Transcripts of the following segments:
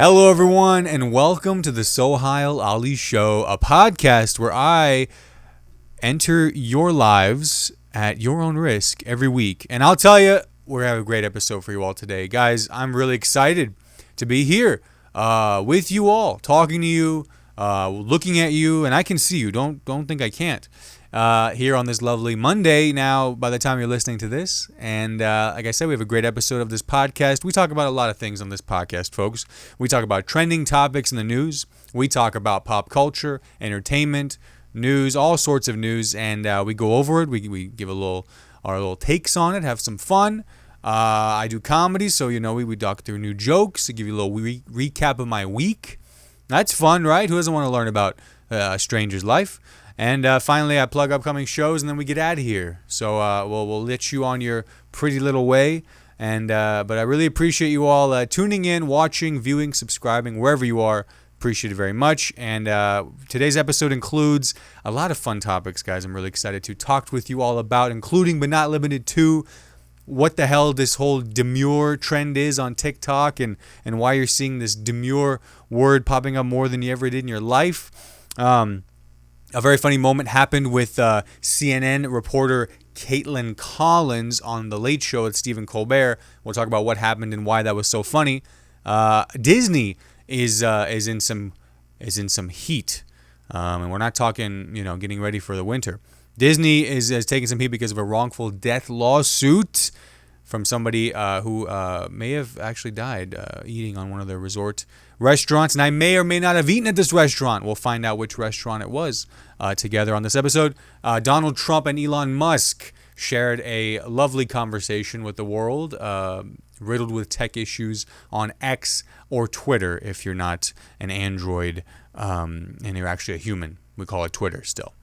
Hello, everyone, and welcome to the Sohile Ali Show, a podcast where I enter your lives at your own risk every week. And I'll tell you, we have a great episode for you all today. Guys, I'm really excited to be here with you all, talking to you, looking at you, and I can see you. Don't think I can't. Here on this lovely Monday now, by the time you're listening to this. And like I said, we have a great episode of this podcast. We talk about a lot of things on this podcast, folks. We talk about trending topics in the news. We talk about pop culture, entertainment, news, all sorts of news. And we go over it. We give our little takes on it, have some fun. I do comedy, so, we talk through new jokes to give you a little recap of my week. That's fun, right? Who doesn't want to learn about a stranger's life? And finally, I plug upcoming shows, and then we get out of here. So we'll let you on your pretty little way. And but I really appreciate you all tuning in, watching, viewing, subscribing, wherever you are. Appreciate it very much. And today's episode includes a lot of fun topics, guys. I'm really excited to talk with you all about, including but not limited to what the hell this whole demure trend is on TikTok and why you're seeing this demure word popping up more than you ever did in your life. A very funny moment happened with CNN reporter Caitlin Collins on The Late Show with Stephen Colbert. We'll talk about what happened and why that was so funny. Disney is in some heat, and we're not talking getting ready for the winter. Disney is taking some heat because of a wrongful death lawsuit from somebody who may have actually died eating on one of their resort restaurants. And I may or may not have eaten at this restaurant. We'll find out which restaurant it was together on this episode. Donald Trump and Elon Musk shared a lovely conversation with the world, riddled with tech issues on X or Twitter if you're not an Android and you're actually a human. We call it Twitter still.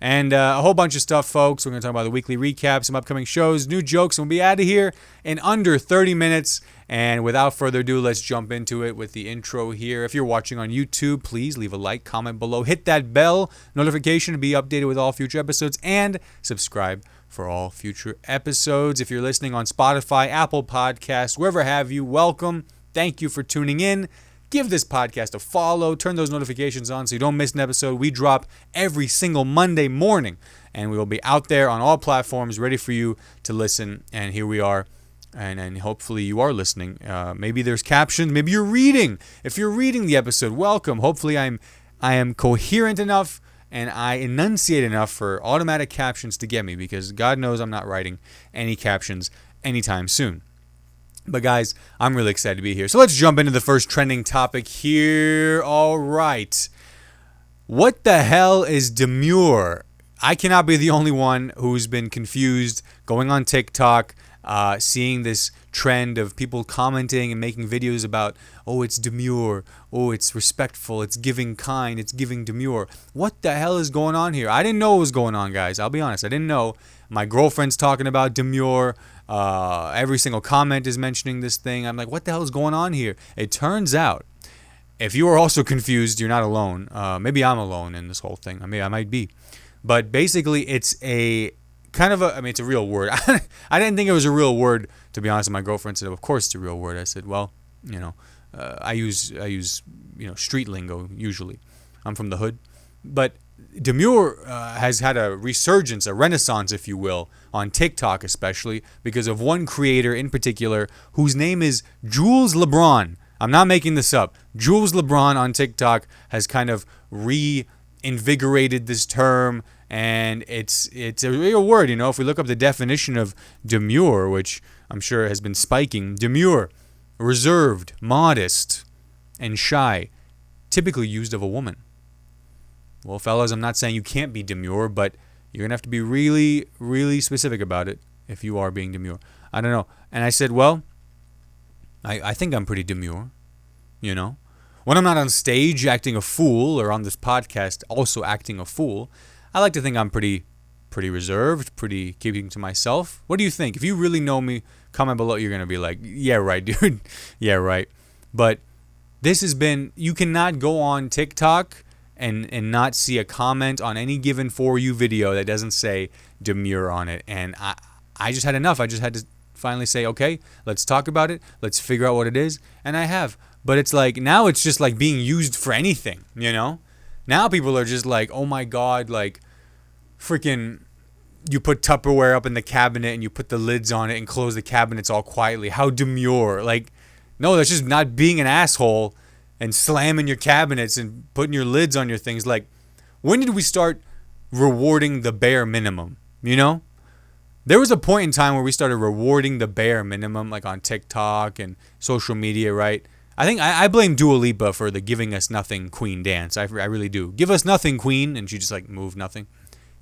And a whole bunch of stuff, folks. We're going to talk about the weekly recap, some upcoming shows, new jokes, and we'll be out of here in under 30 minutes. And without further ado, let's jump into it with the intro here. If you're watching on YouTube, please leave a like, comment below, hit that bell notification to be updated with all future episodes, and subscribe for all future episodes. If you're listening on Spotify, Apple Podcasts, wherever have you, welcome. Thank you for tuning in. Give this podcast a follow. Turn those notifications on so you don't miss an episode. We drop every single Monday morning, and we will be out there on all platforms ready for you to listen. And here we are, and hopefully you are listening. Maybe there's captions. Maybe you're reading. If you're reading the episode, welcome. Hopefully I am coherent enough and I enunciate enough for automatic captions to get me, because God knows I'm not writing any captions anytime soon. But guys, I'm really excited to be here. So let's jump into the first trending topic here. All right. What the hell is Demure? I cannot be the only one who's been confused going on TikTok, seeing this trend of people commenting and making videos about, oh, it's demure, oh, it's respectful, it's giving kind, it's giving demure. What the hell is going on here? I didn't know what was going on, guys. I'll be honest. I didn't know. My girlfriend's talking about demure. Every single comment is mentioning this thing. I'm like, what the hell is going on here? It turns out, if you are also confused, you're not alone. Maybe I'm alone in this whole thing. I mean, I might be. But basically, it's a kind of it's a real word. I didn't think it was a real word, to be honest. And my girlfriend said, of course it's a real word. I said, well, I use street lingo usually. I'm from the hood. But Demure has had a resurgence, a renaissance, if you will, on TikTok especially, because of one creator in particular whose name is Jules LeBron. I'm not making this up. Jules LeBron on TikTok has kind of reinvigorated this term, and it's a real word. If we look up the definition of demure, which I'm sure has been spiking, demure, reserved, modest, and shy, typically used of a woman. Well, fellas, I'm not saying you can't be demure, but you're going to have to be really, really specific about it if you are being demure. I don't know. And I said, well, I think I'm pretty demure, When I'm not on stage acting a fool, or on this podcast also acting a fool, I like to think I'm pretty reserved, pretty keeping to myself. What do you think? If you really know me, comment below. You're going to be like, yeah, right, dude. Yeah, right. But this has been, you cannot go on TikTok and not see a comment on any given For You video that doesn't say demure on it. And I just had enough. I just had to finally say, okay, let's talk about it. Let's figure out what it is. And I have. But it's like now it's just like being used for anything, you know? Now people are just like, oh my God, like freaking you put Tupperware up in the cabinet and you put the lids on it and close the cabinets all quietly. How demure. Like, no, that's just not being an asshole and slamming your cabinets and putting your lids on your things. Like, when did we start rewarding the bare minimum? You know? There was a point in time where we started rewarding the bare minimum, like on TikTok and social media, right? I think I blame Dua Lipa for the giving us nothing queen dance. I really do. Give us nothing, queen. And she just like moved nothing.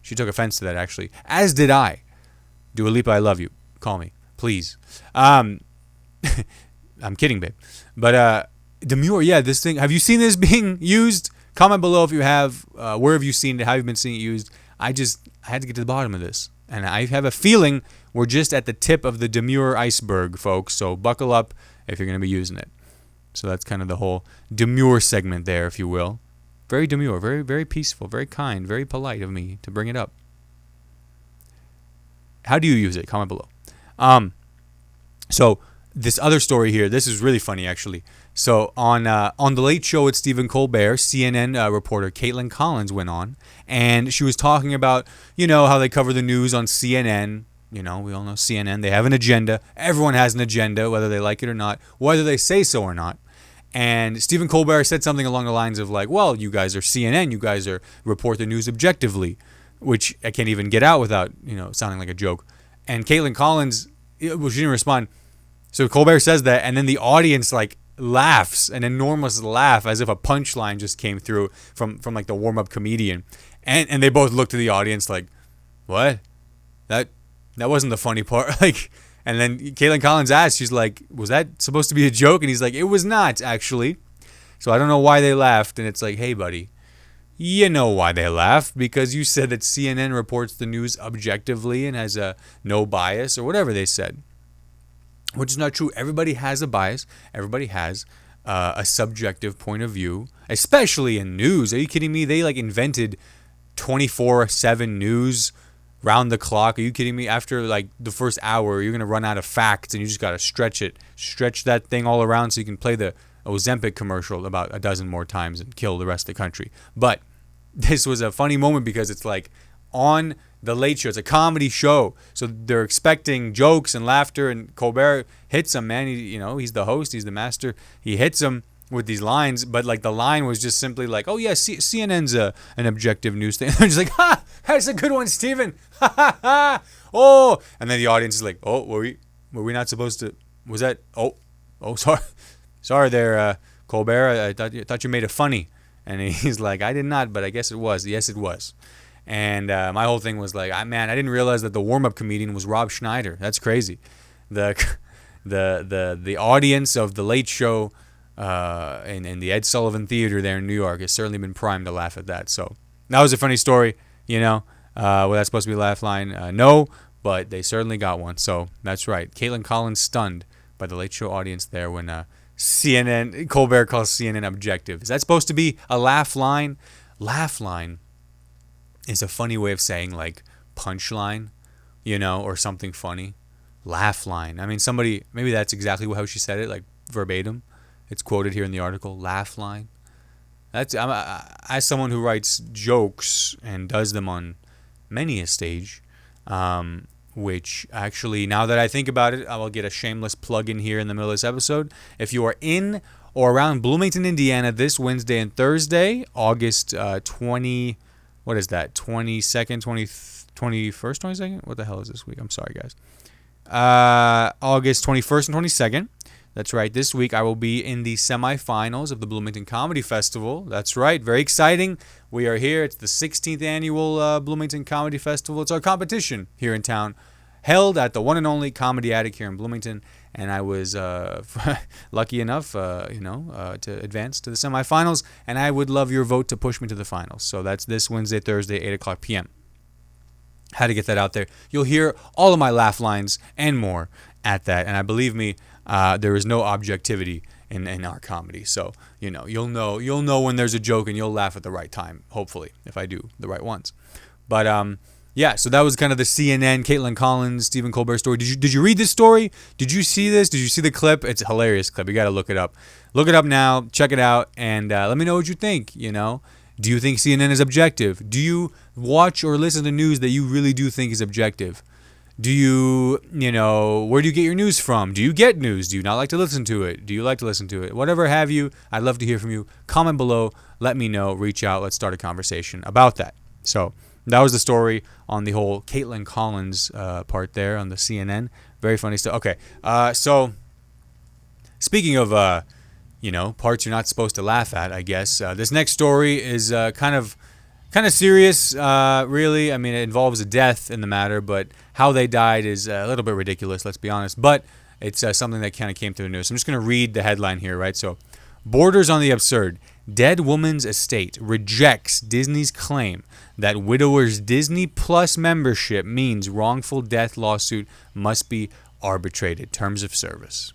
She took offense to that, actually. As did I. Dua Lipa, I love you. Call me, please. I'm kidding, babe. But Demure, yeah, this thing. Have you seen this being used? Comment below if you have. Where have you seen it? How have you been seeing it used? I had to get to the bottom of this. And I have a feeling we're just at the tip of the Demure iceberg, folks. So buckle up if you're going to be using it. So that's kind of the whole Demure segment there, if you will. Very demure, very, very peaceful, very kind, very polite of me to bring it up. How do you use it? Comment below. So this other story here, this is really funny, actually. So on The Late Show with Stephen Colbert, CNN reporter Caitlin Collins went on, and she was talking about, you know, how they cover the news on CNN. You know, we all know CNN. They have an agenda. Everyone has an agenda, whether they like it or not, whether they say so or not. And Stephen Colbert said something along the lines of like, well, you guys are CNN. You guys report the news objectively, which I can't even get out without, you know, sounding like a joke. And Caitlin Collins, well, she didn't respond. So Colbert says that, and then the audience like laughs, an enormous laugh, as if a punchline just came through from like the warm-up comedian. And they both looked to the audience like, what? That wasn't the funny part. Like, and then Caitlin Collins asked, she's like, was that supposed to be a joke? And he's like, it was not, actually. So I don't know why they laughed. And it's like, hey, buddy, you know why they laughed, because you said that CNN reports the news objectively and has a no bias or whatever they said, which is not true. Everybody has a bias. Everybody has a subjective point of view, especially in news. Are you kidding me? They like invented 24/7 news round the clock. Are you kidding me? After like the first hour, you're going to run out of facts and you just got to stretch that thing all around so you can play the Ozempic commercial about a dozen more times and kill the rest of the country. But this was a funny moment because it's like on The Late Show. It's a comedy show. So they're expecting jokes and laughter, and Colbert hits him, man. He's the host. He's the master. He hits him with these lines, but like the line was just simply like, oh yeah, CNN's an objective news thing. They're just like, ha, that's a good one, Steven. Ha ha ha. Oh, and then the audience is like, oh, were we not supposed to? Was that? Oh, sorry there, Colbert. I thought you made it funny. And he's like, I did not, but I guess it was. Yes, it was. And my whole thing was like, I didn't realize that the warm-up comedian was Rob Schneider. That's crazy. The audience of The Late Show in the Ed Sullivan Theater there in New York has certainly been primed to laugh at that. So that was a funny story, you know. Was that supposed to be a laugh line? No, but they certainly got one. So that's right. Caitlin Collins stunned by the Late Show audience there when Colbert calls CNN objective. Is that supposed to be a laugh line? Laugh line is a funny way of saying like punchline, you know, or something funny. Laugh line. I mean, maybe that's exactly how she said it, like verbatim. It's quoted here in the article. Laugh line. As someone who writes jokes and does them on many a stage, which actually, now that I think about it, I will get a shameless plug in here in the middle of this episode. If you are in or around Bloomington, Indiana, this Wednesday and Thursday, August 22nd, 22nd? What the hell is this week? I'm sorry, guys. August 21st and 22nd. That's right. This week I will be in the semifinals of the Bloomington Comedy Festival. That's right. Very exciting. We are here. It's the 16th annual Bloomington Comedy Festival. It's our competition here in town, held at the one and only Comedy Attic here in Bloomington. And I was lucky enough, to advance to the semifinals. And I would love your vote to push me to the finals. So that's this Wednesday, Thursday, 8 o'clock p.m. Had to get that out there. You'll hear all of my laugh lines and more at that. And believe me, there is no objectivity in our comedy. So, you'll know when there's a joke and you'll laugh at the right time, hopefully, if I do the right ones. But yeah, so that was kind of the CNN, Caitlin Collins, Stephen Colbert story. Did you read this story? Did you see this? Did you see the clip? It's a hilarious clip. You got to look it up. Look it up now. Check it out, and let me know what you think. Do you think CNN is objective? Do you watch or listen to news that you really do think is objective? Do you, where do you get your news from? Do you get news? Do you not like to listen to it? Do you like to listen to it? Whatever have you, I'd love to hear from you. Comment below. Let me know. Reach out. Let's start a conversation about that. So that was the story on the whole Caitlin Collins part there on the CNN. Very funny stuff. Okay, so speaking of, parts you're not supposed to laugh at, I guess, this next story is kind of serious, really. I mean, it involves a death in the matter, but how they died is a little bit ridiculous, let's be honest. But it's something that kind of came through the news. So I'm just going to read the headline here, right? So, borders on the absurd. Dead woman's estate rejects Disney's claim that widower's Disney Plus membership means wrongful death lawsuit must be arbitrated. Terms of service.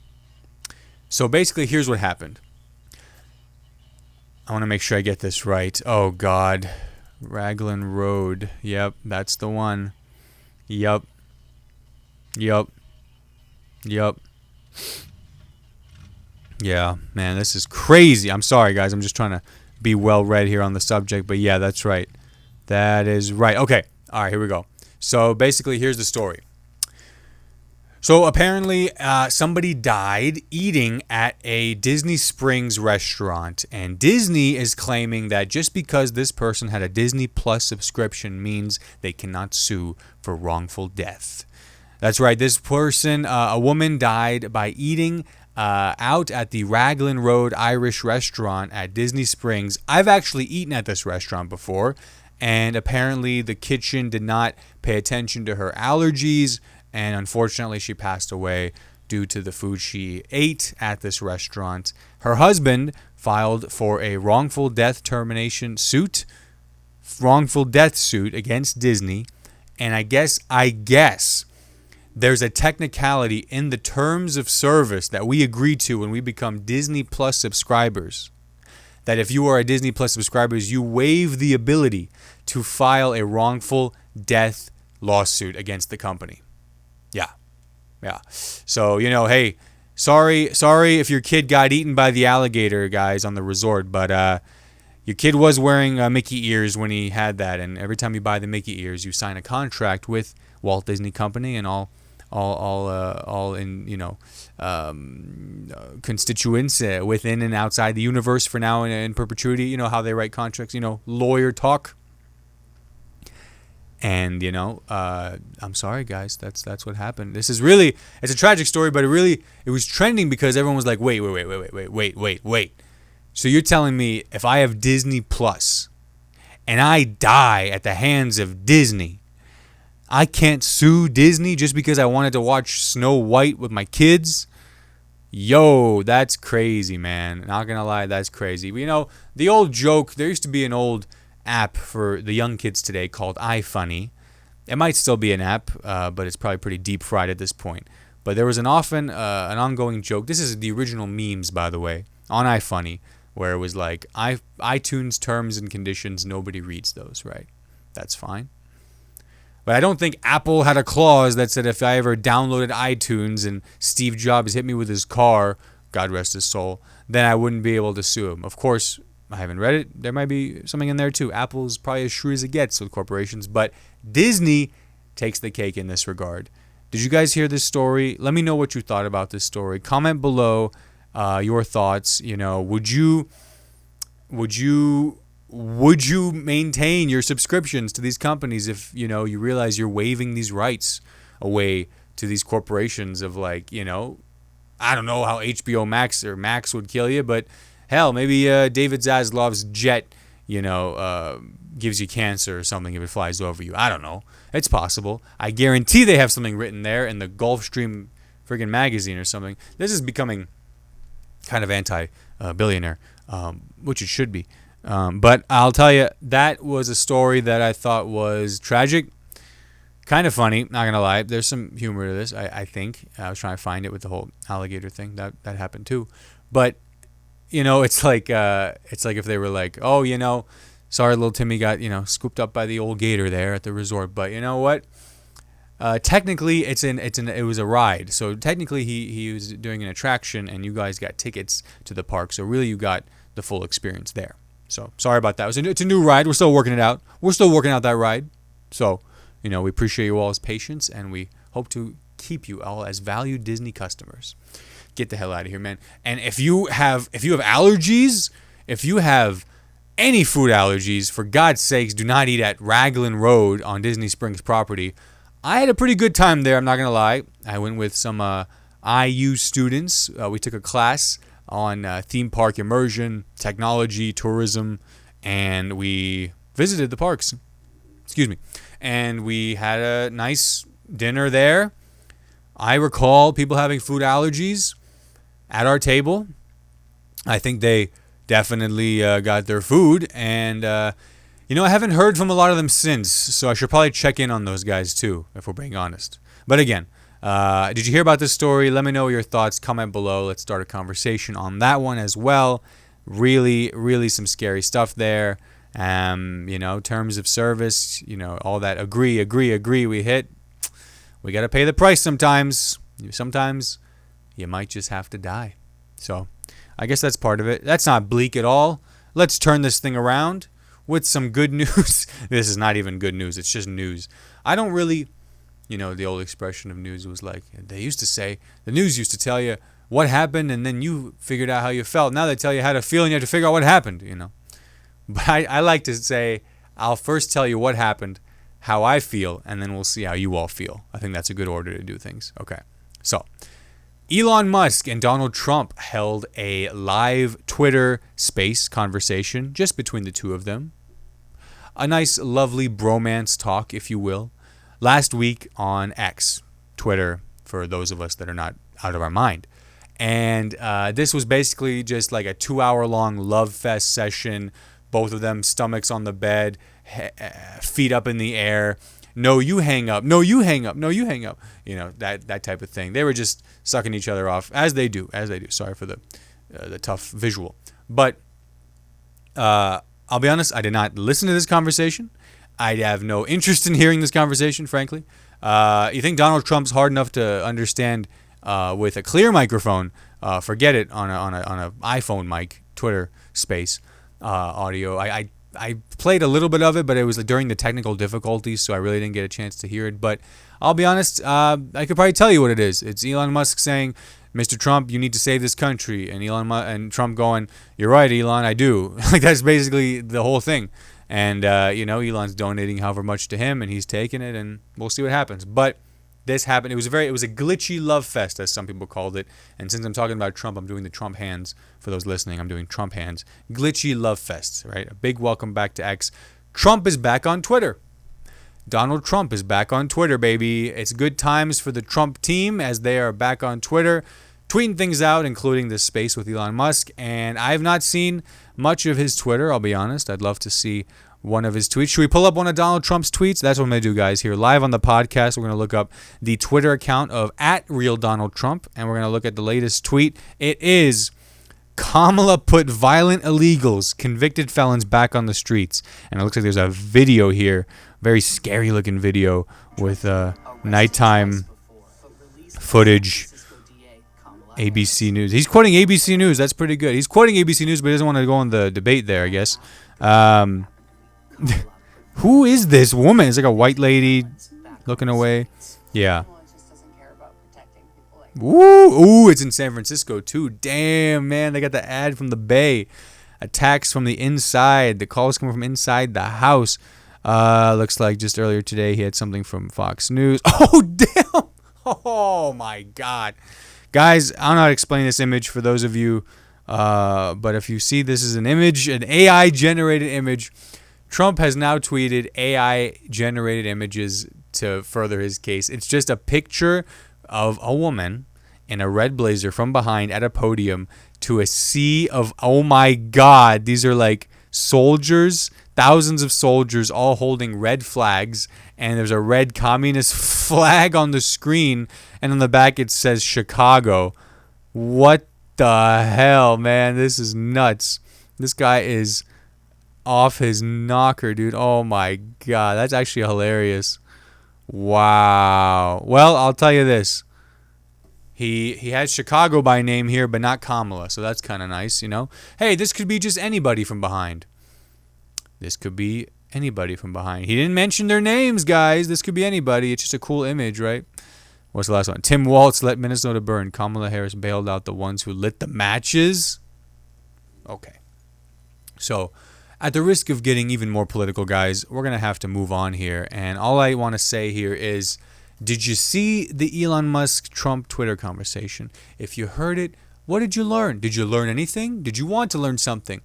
So basically, here's what happened. I want to make sure I get this right. Oh, God. Raglan Road. Yep, that's the one. Yep. Yeah, man, this is crazy. I'm sorry, guys. I'm just trying to be well-read here on the subject. But yeah, that's right. That is right. Okay. All right, here we go. So basically, here's the story. So apparently, somebody died eating at a Disney Springs restaurant, and Disney is claiming that just because this person had a Disney Plus subscription means they cannot sue for wrongful death. That's right. This person, a woman, died by eating out at the Raglan Road Irish restaurant at Disney Springs. I've actually eaten at this restaurant before, and apparently the kitchen did not pay attention to her allergies. And unfortunately, she passed away due to the food she ate at this restaurant. Her husband filed for a wrongful death suit against Disney. And I guess there's a technicality in the terms of service that we agree to when we become Disney Plus subscribers. That if you are a Disney Plus subscriber, you waive the ability to file a wrongful death lawsuit against the company. Yeah. So, hey, sorry if your kid got eaten by the alligator, guys, on the resort, but your kid was wearing Mickey ears when he had that, and every time you buy the Mickey ears, you sign a contract with Walt Disney Company and all in constituents within and outside the universe for now and in perpetuity. You know how they write contracts, lawyer talk. And, I'm sorry, guys. That's what happened. This is really, it's a tragic story, but it was trending because everyone was like, wait. So you're telling me if I have Disney Plus and I die at the hands of Disney, I can't sue Disney just because I wanted to watch Snow White with my kids? Yo, that's crazy, man. Not going to lie, that's crazy. The old joke, there used to be an old app for the young kids today called iFunny. It might still be an app, but it's probably pretty deep fried at this point. But there was an ongoing joke. This is the original memes, by the way, on iFunny, where it was like iTunes terms and conditions. Nobody reads those, right? That's fine. But I don't think Apple had a clause that said if I ever downloaded iTunes and Steve Jobs hit me with his car, God rest his soul, then I wouldn't be able to sue him. Of course, I haven't read it. There might be something in there too. Apple's probably as shrewd as it gets with corporations, but Disney takes the cake in this regard. Did you guys hear this story? Let me know what you thought about this story. Comment below your thoughts. Would you maintain your subscriptions to these companies if you realize you're waiving these rights away to these corporations of I don't know how HBO Max or Max would kill you, but hell, maybe David Zaslav's jet, gives you cancer or something if it flies over you. I don't know. It's possible. I guarantee they have something written there in the Gulfstream friggin' magazine or something. This is becoming kind of anti-billionaire, which it should be. But I'll tell you, that was a story that I thought was tragic. Kind of funny, not going to lie. There's some humor to this, I think. I was trying to find it with the whole alligator thing. That happened too. But it's like if they were like, Sorry, little Timmy got, scooped up by the old gator there at the resort. But you know what? Technically, it was a ride. So technically, he was doing an attraction, and you guys got tickets to the park. So really, you got the full experience there. So sorry about that. It's a new ride. We're still working it out. We're still working out that ride. So, we appreciate you all's patience, and we hope to keep you all as valued Disney customers. Get the hell out of here, man. And if you have allergies, if you have any food allergies, for God's sakes, do not eat at Raglan Road on Disney Springs property. I had a pretty good time there, I'm not going to lie. I went with some IU students. We took a class on theme park immersion, technology, tourism, and we visited the parks. Excuse me. And we had a nice dinner there. I recall people having food allergies at our table. I think they definitely got their food, and I haven't heard from a lot of them since, so I should probably check in on those guys too, if we're being honest. But again, did you hear about this story? Let me know your thoughts. Comment below. Let's start a conversation on that one as well. Really, really some scary stuff there. Terms of service, all that agree we hit. We got to pay the price sometimes. Sometimes you might just have to die. So I guess that's part of it. That's not bleak at all. Let's turn this thing around with some good news. This is not even good news. It's just news. I don't really, the old expression of news was like, they used to say, the news used to tell you what happened and then you figured out how you felt. Now they tell you how to feel and you have to figure out what happened, But I like to say, I'll first tell you what happened, how I feel, and then we'll see how you all feel. I think that's a good order to do things. Okay. So, Elon Musk and Donald Trump held a live Twitter space conversation just between the two of them. A nice, lovely bromance talk, if you will, last week on X, Twitter, for those of us that are not out of our mind. And this was basically just like a 2-hour-long love fest session. Both of them, stomachs on the bed, feet up in the air. No, you hang up. No, you hang up. No, you hang up. That type of thing. They were just sucking each other off, as they do. Sorry for the tough visual. But I'll be honest, I did not listen to this conversation. I have no interest in hearing this conversation, frankly. You think Donald Trump's hard enough to understand with a clear microphone? Forget it on a iPhone mic, Twitter space. Audio. I played a little bit of it, but it was during the technical difficulties, so I really didn't get a chance to hear it. But I'll be honest, I could probably tell you what it is. It's Elon Musk saying, "Mr. Trump, you need to save this country," and and Trump going, "You're right, Elon, I do." Like that's basically the whole thing. And Elon's donating however much to him, and he's taking it, and we'll see what happens. But this happened. It was a glitchy love fest, as some people called it. And since I'm talking about Trump, I'm doing the Trump hands. For those listening, I'm doing Trump hands. Glitchy love fest, right? A big welcome back to X. Trump is back on Twitter. Donald Trump is back on Twitter, baby. It's good times for the Trump team as they are back on Twitter, tweeting things out, including this space with Elon Musk. And I have not seen much of his Twitter, I'll be honest. I'd love to see one of his tweets. Should we pull up one of Donald Trump's tweets? That's what I'm going to do, guys. Here, live on the podcast, we're going to look up the Twitter account of @RealDonaldTrump, and we're going to look at the latest tweet. It is, Kamala put violent illegals, convicted felons back on the streets. And it looks like there's a video here, very scary-looking video with nighttime footage. ABC News. He's quoting ABC News. That's pretty good. He's quoting ABC News, but he doesn't want to go on the debate there, I guess. Who is this woman? It's like a white lady looking away. Yeah. Ooh, it's in San Francisco too. Damn, man, they got the ad from the Bay. Attacks from the inside. The calls coming from inside the house. Looks like just earlier today he had something from Fox News. Oh, damn. Oh, my God. Guys, I don't know how to explain this image for those of you, but if you see this is an image, an AI-generated image. Trump has now tweeted AI-generated images to further his case. It's just a picture of a woman in a red blazer from behind at a podium to a sea of, oh my God, these are like soldiers, thousands of soldiers all holding red flags, and there's a red communist flag on the screen, and on the back it says Chicago. What the hell, man? This is nuts. This guy is off his knocker, dude. Oh my god, that's actually hilarious. Wow. Well, I'll tell you this. He has Chicago by name here, but not Kamala, so that's kind of nice, you know. Hey, this could be just anybody from behind. This could be anybody from behind. He didn't mention their names, guys. This could be anybody. It's just a cool image, right? What's the last one? Tim Walz let Minnesota burn. Kamala Harris bailed out the ones who lit the matches. Okay. So, at the risk of getting even more political, guys, we're going to have to move on here. And all I want to say here is, did you see the Elon Musk-Trump Twitter conversation? If you heard it, what did you learn? Did you learn anything? Did you want to learn something?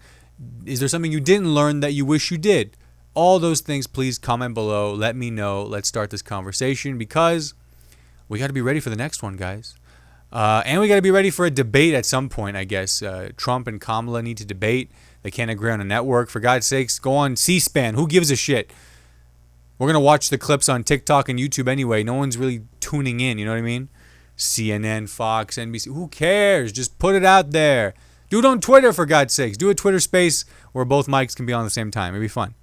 Is there something you didn't learn that you wish you did? All those things, please comment below. Let me know. Let's start this conversation because we got to be ready for the next one, guys. And we got to be ready for a debate at some point, I guess. Trump and Kamala need to debate. They can't agree on a network. For God's sakes, go on C-SPAN. Who gives a shit? We're going to watch the clips on TikTok and YouTube anyway. No one's really tuning in, you know what I mean? CNN, Fox, NBC. Who cares? Just put it out there. Do it on Twitter, for God's sakes. Do a Twitter space where both mics can be on at the same time. It'd be fun.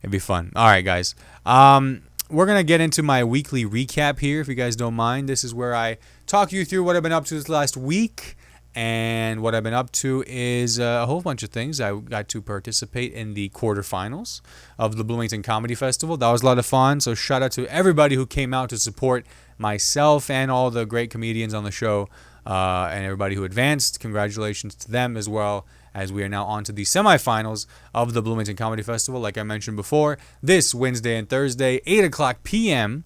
It'd be fun. All right, guys. We're going to get into my weekly recap here, if you guys don't mind. This is where I talk you through what I've been up to this last week. And what I've been up to is a whole bunch of things. I got to participate in the quarterfinals of the Bloomington Comedy Festival. That was a lot of fun. So shout out to everybody who came out to support myself and all the great comedians on the show and everybody who advanced. Congratulations to them as well, as we are now on to the semifinals of the Bloomington Comedy Festival. Like I mentioned before, this Wednesday and Thursday, 8 o'clock p.m.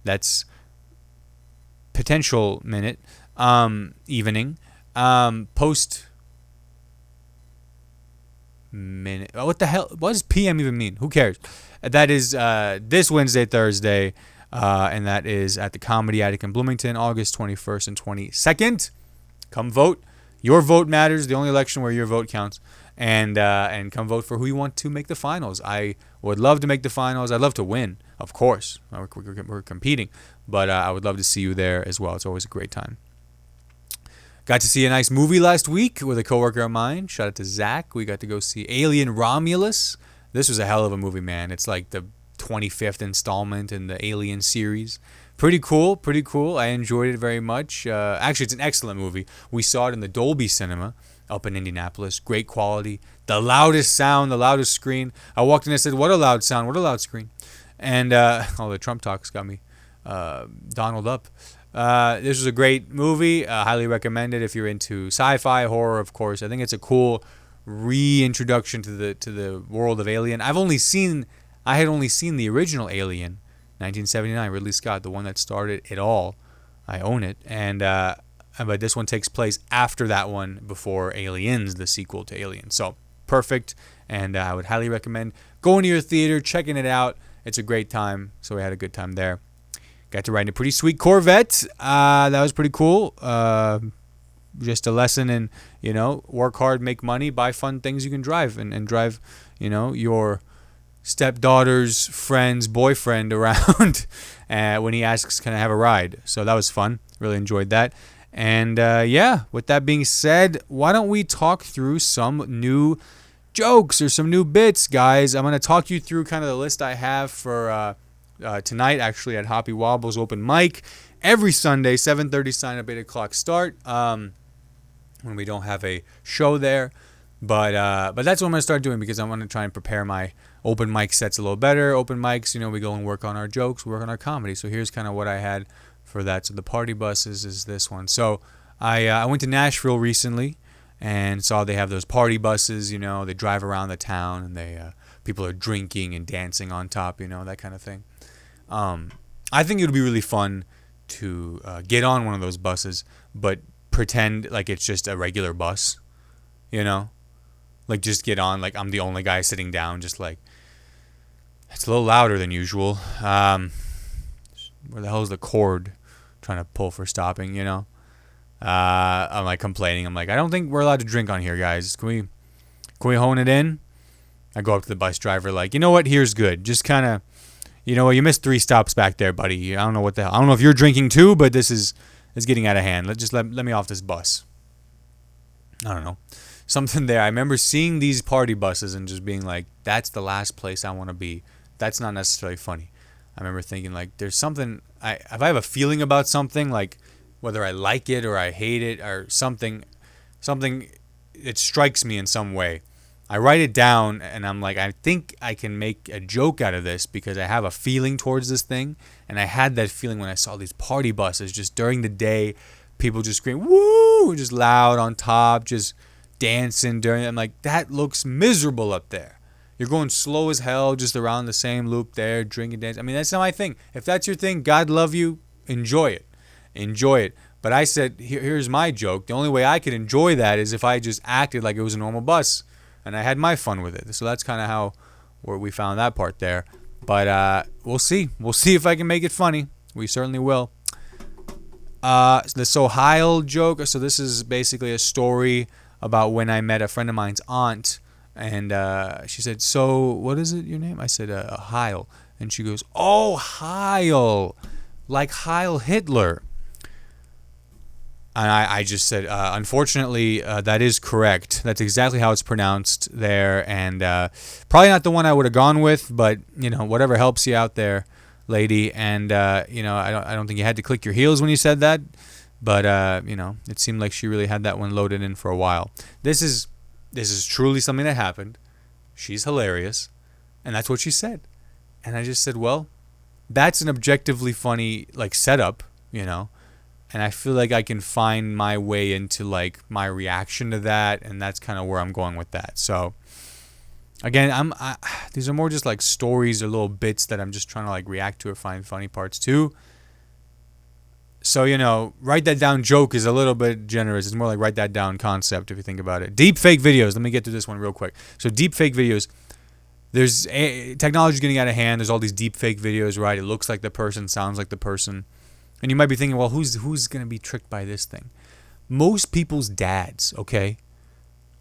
That's potential minute, evening. Post minute. What the hell? What does PM even mean? Who cares? That is this Wednesday, Thursday, and that is at the Comedy Attic in Bloomington, August 21st and 22nd. Come vote. Your vote matters. The only election where your vote counts. And come vote for who you want to make the finals. I would love to make the finals. I'd love to win, of course. We're competing, but I would love to see you there as well. It's always a great time. Got to see a nice movie last week with a coworker of mine. Shout out to Zach. We got to go see Alien Romulus. This was a hell of a movie, man. It's like the 25th installment in the Alien series. Pretty cool. I enjoyed it very much. Actually, it's an excellent movie. We saw it in the Dolby Cinema up in Indianapolis. Great quality. The loudest sound, the loudest screen. I walked in and said, what a loud sound, what a loud screen. And all the Trump talks got me Donald up. This was a great movie. Highly recommend it if you're into sci-fi, horror, of course. I think it's a cool reintroduction to the world of Alien. I had only seen the original Alien, 1979, Ridley Scott, the one that started it all. I own it, and but this one takes place after that one, before Aliens, the sequel to Alien. So perfect, and I would highly recommend going to your theater, checking it out. It's a great time. So we had a good time there. Got to ride in a pretty sweet Corvette. That was pretty cool. Just a lesson in, work hard, make money, buy fun things you can drive, and drive, your stepdaughter's friend's boyfriend around when he asks, can I have a ride? So that was fun. Really enjoyed that. And with that being said, why don't we talk through some new jokes or some new bits, guys? I'm going to talk you through kind of the list I have for tonight, actually, at Hoppy Wobble's open mic. Every Sunday, 7:30 sign up, 8 o'clock start, when we don't have a show there. But that's what I'm going to start doing, because I want to try and prepare my open mic sets a little better. Open mics, we go and work on our jokes, work on our comedy. So here's kind of what I had for that. So the party buses is this one. So I went to Nashville recently and saw they have those party buses, they drive around the town, and they people are drinking and dancing on top, that kind of thing. I think it would be really fun to get on one of those buses, but pretend like it's just a regular bus, like just get on like I'm the only guy sitting down, just like it's a little louder than usual. Where the hell is the cord trying to pull for stopping, I'm like complaining. I'm like, I don't think we're allowed to drink on here, guys. Can we hone it in? I go up to the bus driver like, you know what? Here's good. Just kind of, you missed 3 stops back there, buddy. I don't know what the hell. I don't know if you're drinking too, but this is getting out of hand. Let me off this bus. I don't know. something there. I remember seeing these party buses and just being like, that's the last place I want to be. That's not necessarily funny. I remember thinking like, there's something, if I have a feeling about something, like whether I like it or I hate it or something, it strikes me in some way. I write it down and I'm like, I think I can make a joke out of this because I have a feeling towards this thing. And I had that feeling when I saw these party buses just during the day, people just scream, woo, just loud on top, just dancing during it. I'm like, that looks miserable up there. You're going slow as hell, just around the same loop there, drinking, dancing. I mean, that's not my thing. If that's your thing, God love you, enjoy it. Enjoy it. But I said, here's my joke. The only way I could enjoy that is if I just acted like it was a normal bus and I had my fun with it. So that's kind of how we found that part there. But we'll see. We'll see if I can make it funny. We certainly will. The Sohile joke. So this is basically a story about when I met a friend of mine's aunt. And she said, so what is it, your name? I said, Heil. And she goes, oh, Heil. Like Heil Hitler. And I just said, unfortunately, that is correct. That's exactly how it's pronounced there. And probably not the one I would have gone with, but, whatever helps you out there, lady. And, I don't think you had to click your heels when you said that. But, it seemed like she really had that one loaded in for a while. This is truly something that happened. She's hilarious. And that's what she said. And I just said, well, that's an objectively funny, setup, And I feel like I can find my way into my reaction to that, and that's kind of where I'm going with that. So again, these are more just stories or little bits that I'm just trying to react to or find funny parts to. So write that down joke is a little bit generous. It's more like write that down concept if you think about it. Deep fake videos. Let me get to this one real quick. So deep fake videos. There's technology getting out of hand. There's all these deep fake videos, right? It looks like the person, sounds like the person. And you might be thinking, well, who's going to be tricked by this thing? Most people's dads, okay?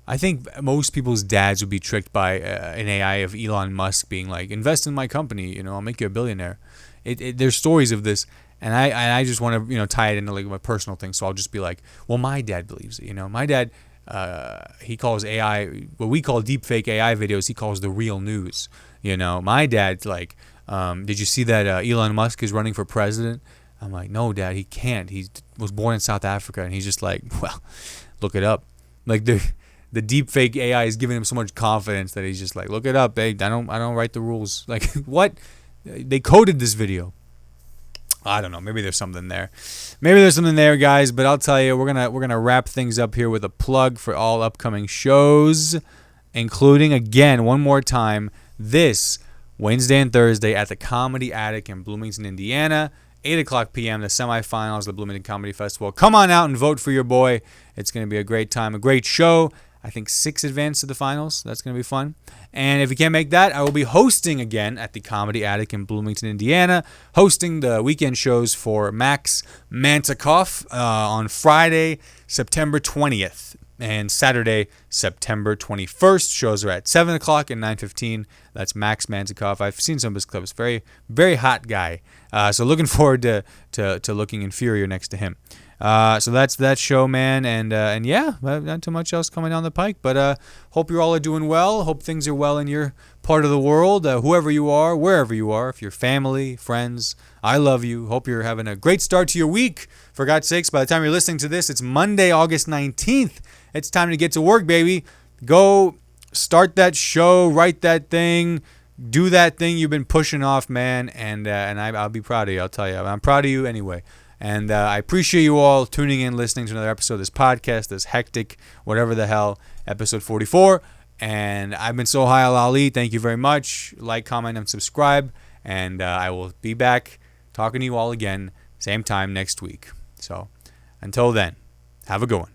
I think most people's dads would be tricked by an AI of Elon Musk being like, invest in my company, I'll make you a billionaire. There's stories of this, and I just want to tie it into my personal thing. So I'll just be like, well, my dad believes it. My dad, he calls AI, what we call deepfake AI videos, he calls the real news. My dad's like, did you see that Elon Musk is running for president? I'm like, no, Dad, he can't. He was born in South Africa, and he's just like, well, look it up. The deep fake AI is giving him so much confidence that he's just like, look it up. I don't write the rules. What? They coded this video. I don't know. Maybe there's something there. Maybe there's something there, guys. But I'll tell you, we're gonna wrap things up here with a plug for all upcoming shows, including again one more time this Wednesday and Thursday at the Comedy Attic in Bloomington, Indiana. 8 o'clock p.m., the semifinals of the Bloomington Comedy Festival. Come on out and vote for your boy. It's going to be a great time, a great show. I think 6 advance to the finals. That's going to be fun. And if you can't make that, I will be hosting again at the Comedy Attic in Bloomington, Indiana, hosting the weekend shows for Max Mantekoff on Friday, September 20th. And Saturday, September 21st. Shows are at 7 o'clock and 9:15. That's Max Mantekoff. I've seen some of his clips. Very, very hot guy. So looking forward to looking inferior next to him. So that's that show, man. And yeah, not too much else coming down the pike. But hope you all are doing well. Hope things are well in your part of the world. Whoever you are, wherever you are. If you're family, friends, I love you. Hope you're having a great start to your week. For God's sakes, by the time you're listening to this, it's Monday, August 19th. It's time to get to work, baby. Go start that show, write that thing, do that thing you've been pushing off, man. And I'll be proud of you, I'll tell you. I'm proud of you anyway. And I appreciate you all tuning in, listening to another episode of this podcast, this hectic, whatever the hell, episode 44. And I've been Sohile Ali. Thank you very much. Like, comment, and subscribe. And I will be back talking to you all again, same time next week. So until then, have a good one.